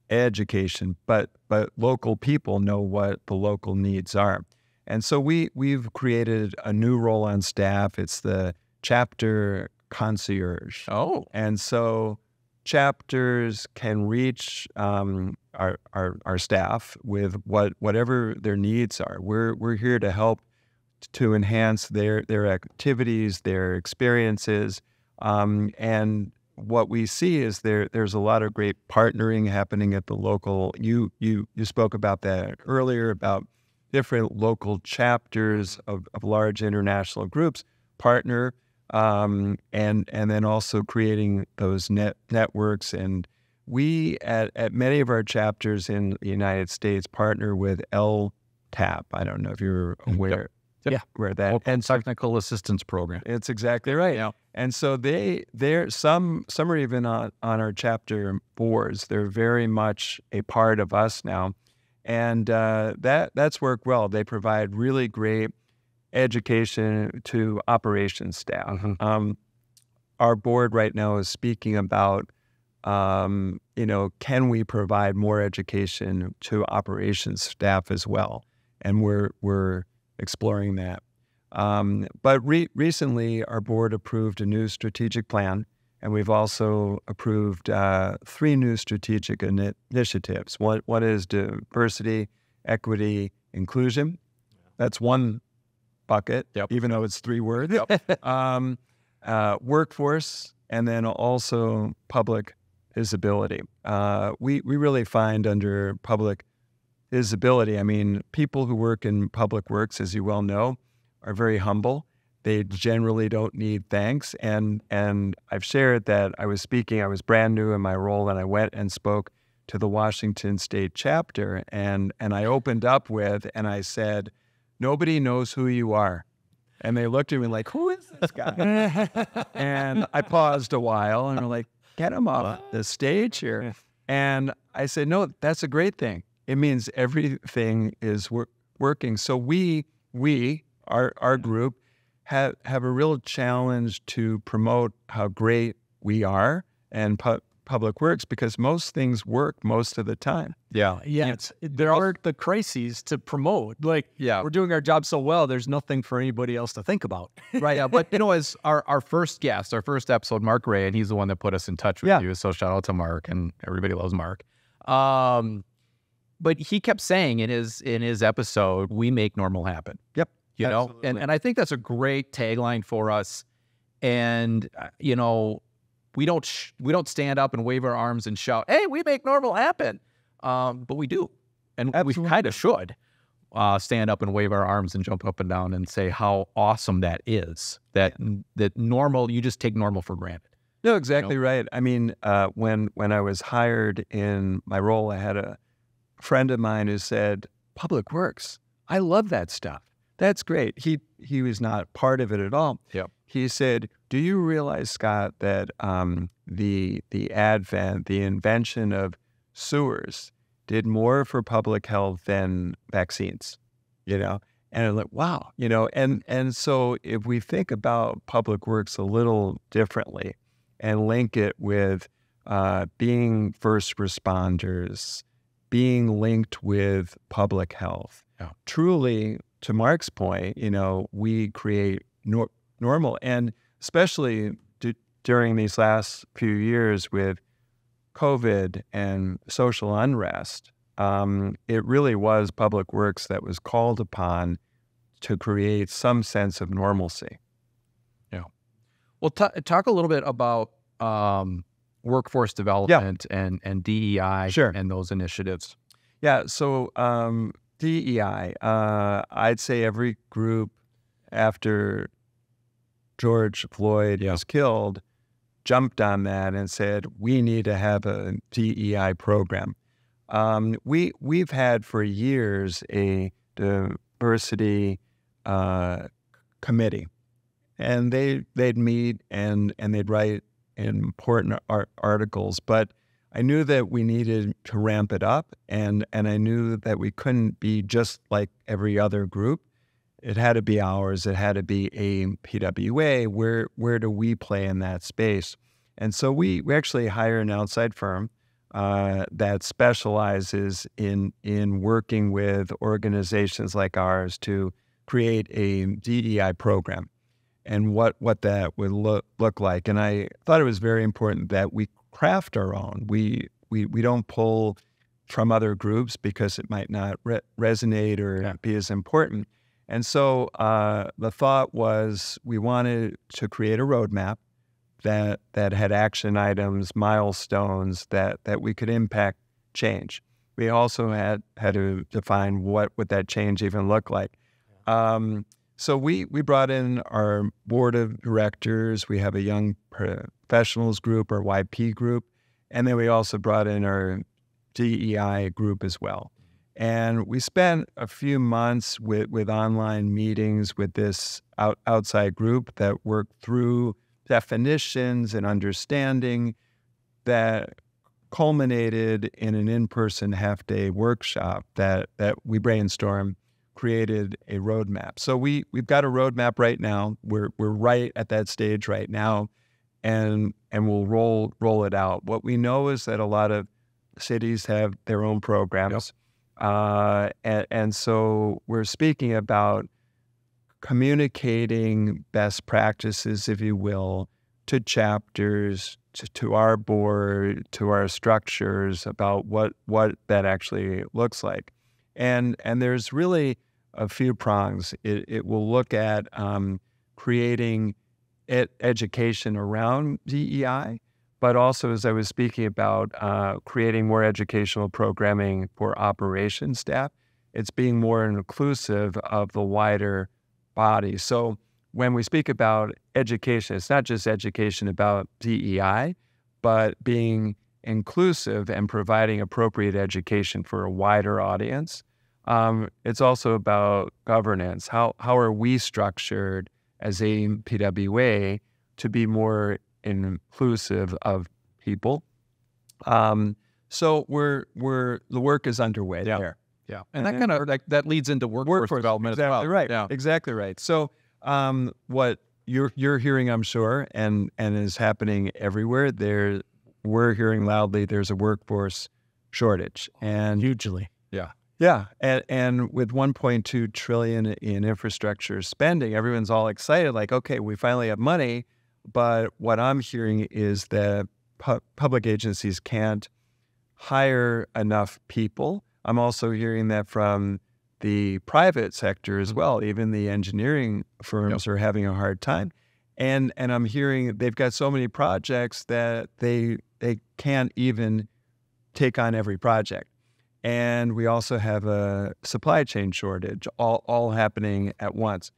Speaker 3: education, but local people know what the local needs are. And so we've created a new role on staff. It's the chapter concierge.
Speaker 2: Oh.
Speaker 3: And so chapters can reach our staff with whatever their needs are. We're here to help to enhance their activities, their experiences, and what we see is there's a lot of great partnering happening at the local. You spoke about that earlier about different local chapters of large international groups partner, and then also creating those networks. And we at many of our chapters in the United States partner with LTAP. I don't know if you're aware.
Speaker 2: Yeah,
Speaker 3: where that
Speaker 2: and technical assistance program.
Speaker 3: It's exactly right.
Speaker 2: Yeah.
Speaker 3: And so they're some are even on our chapter boards. They're very much a part of us now, and that's worked well. They provide really great education to operations staff. Our board right now is speaking about, can we provide more education to operations staff as well? And we're exploring that. But recently, our board approved a new strategic plan, and we've also approved 3 new strategic initiatives. One is diversity, equity, inclusion. That's one bucket, even though it's 3 words. Workforce, and then also public visibility. We really find under public visibility, I mean, people who work in public works, as you well know, are very humble. They generally don't need thanks. And I've shared that I was brand new in my role, and I went and spoke to the Washington State chapter, and I opened up with, and I said, nobody knows who you are. And they looked at me like, who is this guy? And I paused a while, and we're like, get him off the stage here. And I said, no, that's a great thing. It means everything is working. So our group, have a real challenge to promote how great we are and public works, because most things work most of the time.
Speaker 4: Yeah. There are the crises to promote. Like, we're doing our job so well, there's nothing for anybody else to think about.
Speaker 2: Right. Yeah. But as our first guest, our first episode, Mark Ray, and he's the one that put us in touch with you. So shout out to Mark, and everybody loves Mark. But he kept saying in his episode, we make normal happen.
Speaker 3: Yep.
Speaker 2: You know,
Speaker 3: Absolutely.
Speaker 2: and I think that's a great tagline for us. And you know, we don't stand up and wave our arms and shout, "Hey, we make normal happen," but we do, and
Speaker 3: Absolutely.
Speaker 2: we kind of should stand up and wave our arms and jump up and down and say how awesome that is. That normal, you just take normal for granted.
Speaker 3: No, exactly right. I mean, when I was hired in my role, I had a friend of mine who said, "Public Works, I love that stuff. That's great." He was not part of it at all.
Speaker 2: Yep.
Speaker 3: He said, "Do you realize, Scott, that the invention of sewers did more for public health than vaccines?" You know, and I'm like, wow, you know, and so if we think about public works a little differently and link it with being first responders, being linked with public health, truly, to Mark's point, you know, we create normal, and especially during these last few years with COVID and social unrest, it really was public works that was called upon to create some sense of normalcy.
Speaker 2: Yeah. Well, talk a little bit about workforce development and DEI
Speaker 3: Sure.
Speaker 2: and those initiatives.
Speaker 3: Yeah. So DEI, I'd say every group after George Floyd was killed jumped on that and said, we need to have a DEI program. We've had for years a diversity committee, and they'd meet and they'd write important articles, but I knew that we needed to ramp it up, and I knew that we couldn't be just like every other group. It had to be ours. It had to be APWA. Where do we play in that space? And so we actually hire an outside firm that specializes in working with organizations like ours to create a DEI program and what that would look like. And I thought it was very important that we craft our own. We don't pull from other groups because it might not resonate or be as important. And so the thought was we wanted to create a roadmap that had action items, milestones that we could impact change. We also had to define what would that change even look like. So we brought in our board of directors. We have a young professionals group, our YP group, and then we also brought in our DEI group as well. And we spent a few months with online meetings with this outside group that worked through definitions and understanding that culminated in an in-person half-day workshop that we brainstormed, created a roadmap. So we've got a roadmap right now. We're right at that stage right now, and we'll roll it out. What we know is that a lot of cities have their own programs. And so we're speaking about communicating best practices, if you will, to chapters, to our board, to our structures about what that actually looks like. And there's really a few prongs. It will look at creating education around DEI, but also, as I was speaking about, creating more educational programming for operations staff. It's being more inclusive of the wider body. So when we speak about education, it's not just education about DEI, but being inclusive and providing appropriate education for a wider audience. It's also about governance. How are we structured as APWA to be more inclusive of people? So the work is underway there.
Speaker 2: Yeah, and that kind of that leads into workforce development
Speaker 3: exactly
Speaker 2: as well.
Speaker 3: Right.
Speaker 2: Yeah,
Speaker 3: exactly right. So what you're hearing, I'm sure, and is happening everywhere. We're hearing loudly. There's a workforce shortage, and
Speaker 4: hugely.
Speaker 3: Yeah, and with 1.2 trillion in infrastructure spending, everyone's all excited, like, okay, we finally have money. But what I'm hearing is that public agencies can't hire enough people. I'm also hearing that from the private sector as well. Even the engineering firms are having a hard time. And I'm hearing they've got so many projects that they can't even take on every project. And we also have a supply chain shortage, all happening at once.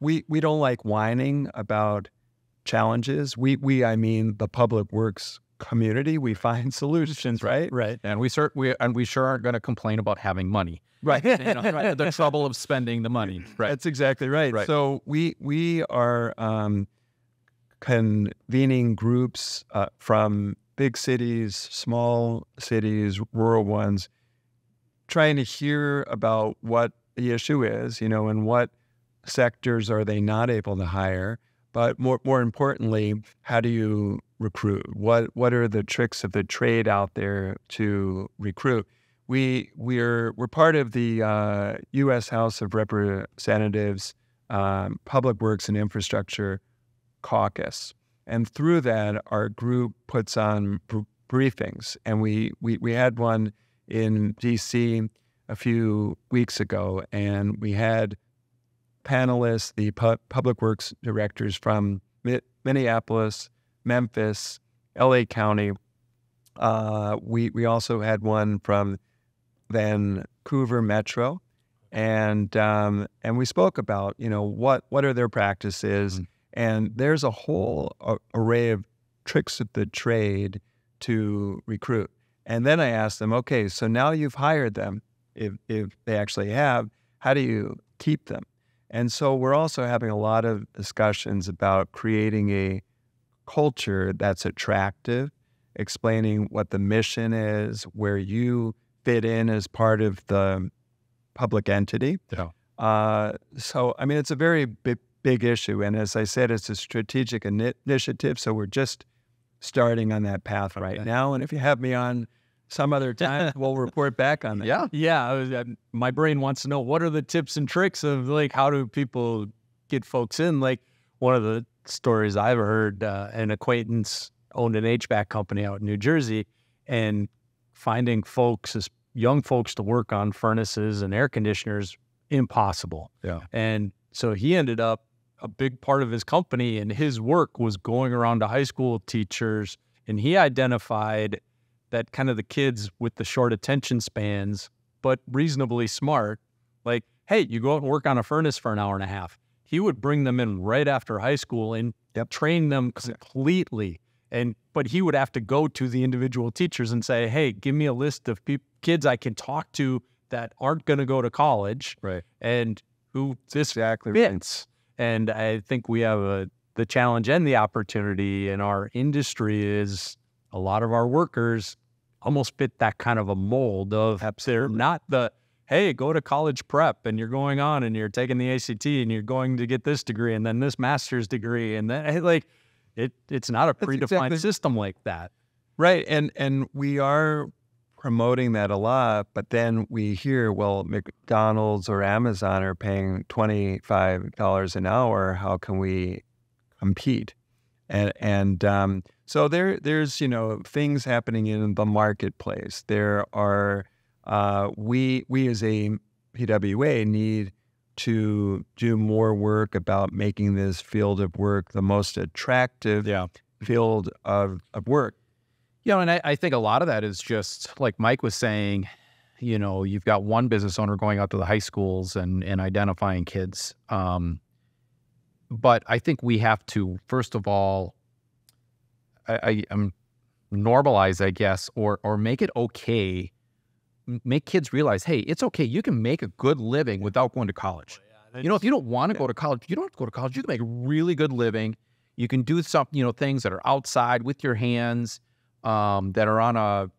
Speaker 3: We don't like whining about challenges. I mean the public works community. We find solutions, right?
Speaker 2: Right. And we sure aren't going to complain about having money.
Speaker 3: Right.
Speaker 2: Right. The trouble of spending the money. Right.
Speaker 3: That's exactly right.
Speaker 2: Right.
Speaker 3: So we are convening groups from big cities, small cities, rural ones, trying to hear about what the issue is, and what sectors are they not able to hire. But more importantly, how do you recruit? What are the tricks of the trade out there to recruit? We're part of the U.S. House of Representatives Public Works and Infrastructure Caucus, and through that, our group puts on briefings, and we had one in D.C. a few weeks ago, and we had panelists, the public works directors from Minneapolis, Memphis, L.A. County. We also had one from Vancouver Metro, and we spoke about what are their practices, and there's a whole array of tricks of the trade to recruit. And then I asked them, okay, so now you've hired them, if they actually have, how do you keep them? And so we're also having a lot of discussions about creating a culture that's attractive, explaining what the mission is, where you fit in as part of the public entity.
Speaker 2: Yeah.
Speaker 3: So, I mean, it's a very big issue. And as I said, it's a strategic initiative. So we're just starting on that path right now. And if you have me on some other time, we'll report back on that.
Speaker 4: Yeah. My brain wants to know, what are the tips and tricks of how do people get folks in? Like, one of the stories I've heard, an acquaintance owned an HVAC company out in New Jersey, and finding young folks to work on furnaces and air conditioners, impossible.
Speaker 2: Yeah.
Speaker 4: And so he ended up, a big part of his company and his work was going around to high school teachers, and he identified that kind of the kids with the short attention spans, but reasonably smart, like, hey, you go out and work on a furnace for an hour and a half. He would bring them in right after high school and train them completely. But he would have to go to the individual teachers and say, hey, give me a list of kids I can talk to that aren't going to go to college,
Speaker 2: right,
Speaker 4: and who this
Speaker 3: Exactly
Speaker 4: fits. And I think we have the challenge and the opportunity in our industry is a lot of our workers almost fit that kind of a mold of they're not the, hey, go to college prep and you're going on and you're taking the ACT and you're going to get this degree and then this master's degree. And then it's not a predefined system like that.
Speaker 3: Right. And we are promoting that a lot, but then we hear, well, McDonald's or Amazon are paying $25 an hour. How can we compete? And so there's things happening in the marketplace. There are we as a PWA need to do more work about making this field of work the most attractive field of work.
Speaker 2: And I think a lot of that is just like Mike was saying, you've got one business owner going out to the high schools and identifying kids. But I think we have to, first of all, normalize, I guess, or make it okay. Make kids realize, hey, it's okay. You can make a good living without going to college. If you don't want to go to college, you don't have to go to college. You can make a really good living. You can do some, things that are outside with your hands, that are on a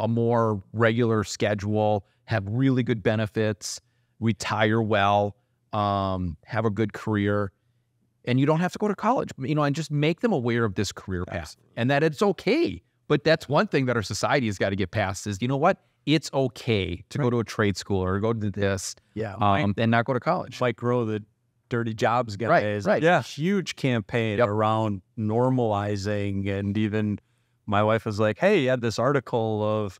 Speaker 2: more regular schedule, have really good benefits, retire well, have a good career. And you don't have to go to college, and just make them aware of this career path and that it's okay. But that's one thing that our society has got to get past is, it's okay to go to a trade school or go to this and not go to college.
Speaker 4: Mike Rowe, the Dirty Jobs guy, is a huge campaign around normalizing. And even my wife was like, hey, you had this article of,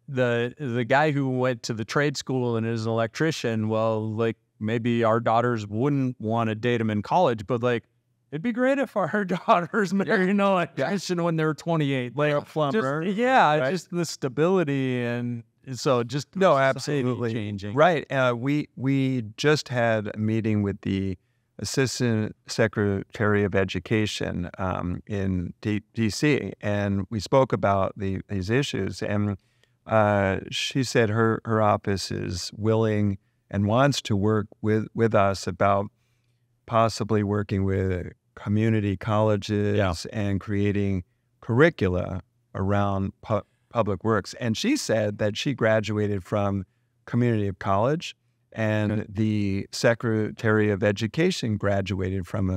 Speaker 4: the guy who went to the trade school and is an electrician, well, like maybe our daughters wouldn't want to date him in college, but like it'd be great if our daughters married an electrician when they're 28. Like
Speaker 3: a plumber.
Speaker 4: Just the stability, and so just
Speaker 3: No, absolutely
Speaker 4: changing.
Speaker 3: Right. We just had a meeting with the Assistant Secretary of Education in D.C., and we spoke about these issues. And she said her office is willing and wants to work with us about possibly working with community colleges and creating curricula around public works. And she said that she graduated from community college, and the Secretary of Education graduated from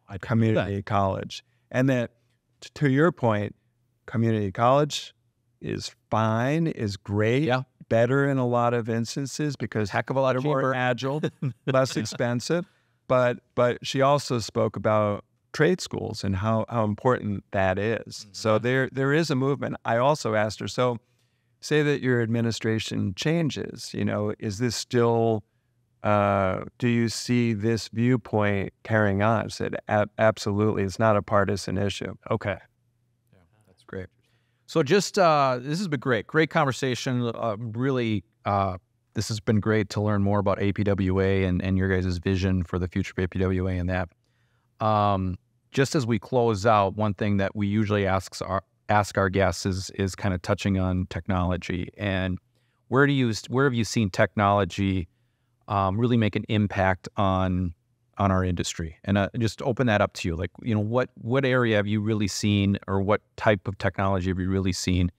Speaker 3: a community college. And that, to your point, community college is fine, is great, better in a lot of instances because
Speaker 2: Heck of a lot
Speaker 3: they're
Speaker 2: cheaper.
Speaker 3: more agile, less expensive. But she also spoke about trade schools and how important that is. So there is a movement. I also asked her, so say that your administration changes, is this still, do you see this viewpoint carrying on? I said, absolutely. It's not a partisan issue.
Speaker 4: Okay.
Speaker 2: That's great. So just, this has been great conversation. Really, this has been great to learn more about APWA and your guys' vision for the future of APWA and that. Just as we close out, one thing that we usually ask our guests is kind of touching on technology, and where have you seen technology really make an impact on our industry? And just open that up to you. Like, what area have you really seen, or what type of technology have you really seen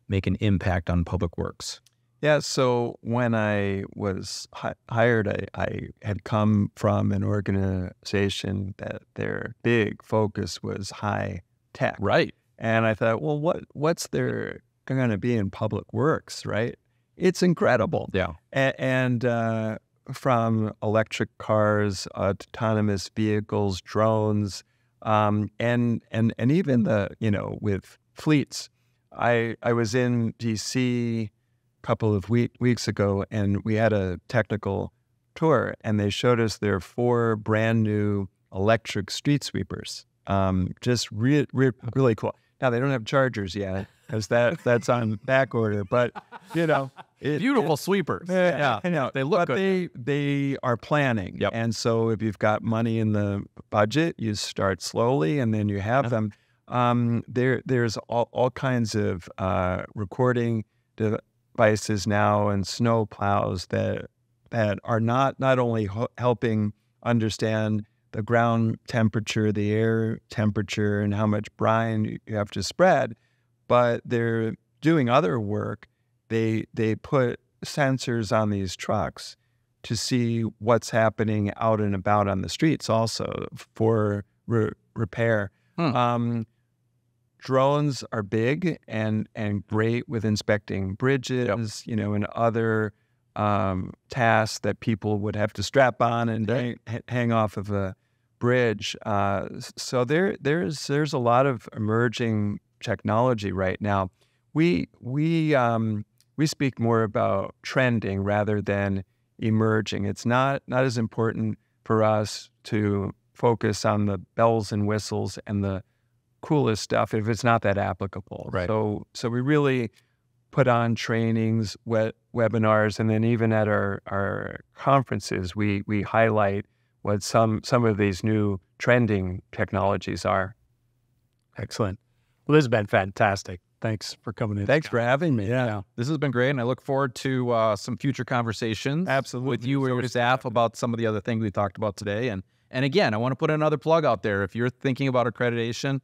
Speaker 2: make an impact on public works?
Speaker 3: Yeah, so when I was hired, I had come from an organization that their big focus was high tech.
Speaker 2: Right.
Speaker 3: And I thought, well, what's there going to be in public works, right? It's incredible.
Speaker 2: Yeah.
Speaker 3: And from electric cars, autonomous vehicles, drones, and even with fleets. I was in D.C. couple of weeks ago, and we had a technical tour, and they showed us their 4 brand new electric street sweepers. Just really cool. Now they don't have chargers yet, because that's on back order. But
Speaker 2: Beautiful sweepers.
Speaker 3: Yeah, I know.
Speaker 2: They look
Speaker 3: but
Speaker 2: good.
Speaker 3: They are planning.
Speaker 2: Yep.
Speaker 3: And so if you've got money in the budget, you start slowly, and then you have them. There's all kinds of recording devices now and snow plows that are not only helping understand the ground temperature, the air temperature, and how much brine you have to spread, but they're doing other work. They put sensors on these trucks to see what's happening out and about on the streets also for repair. Drones are big and great with inspecting bridges, and other tasks that people would have to strap on and hang off of a bridge. So there's a lot of emerging technology right now. We speak more about trending rather than emerging. It's not as important for us to focus on the bells and whistles and the coolest stuff if it's not that applicable.
Speaker 2: Right.
Speaker 3: So we really put on trainings, webinars, and then even at our conferences, we highlight what some of these new trending technologies are.
Speaker 4: Excellent. Well, this has been fantastic. Thanks for coming in.
Speaker 3: Thanks for having me.
Speaker 4: Yeah.
Speaker 2: This has been great, and I look forward to some future conversations with you or your staff about some of the other things we talked about today. And again, I want to put another plug out there. If you're thinking about accreditation,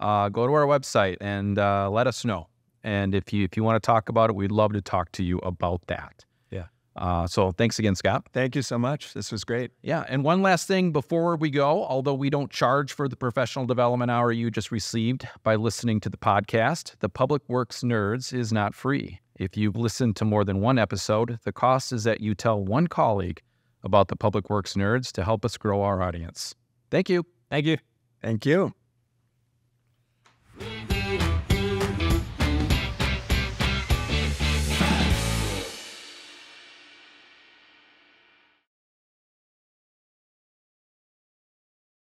Speaker 2: go to our website and let us know. And if you want to talk about it, we'd love to talk to you about that.
Speaker 3: Yeah.
Speaker 2: So thanks again, Scott.
Speaker 3: Thank you so much. This was great.
Speaker 2: Yeah. And one last thing before we go, although we don't charge for the professional development hour you just received by listening to the podcast, the Public Works Nerds is not free. If you've listened to more than one episode, the cost is that you tell one colleague about the Public Works Nerds to help us grow our audience. Thank you.
Speaker 4: Thank you.
Speaker 3: Thank you.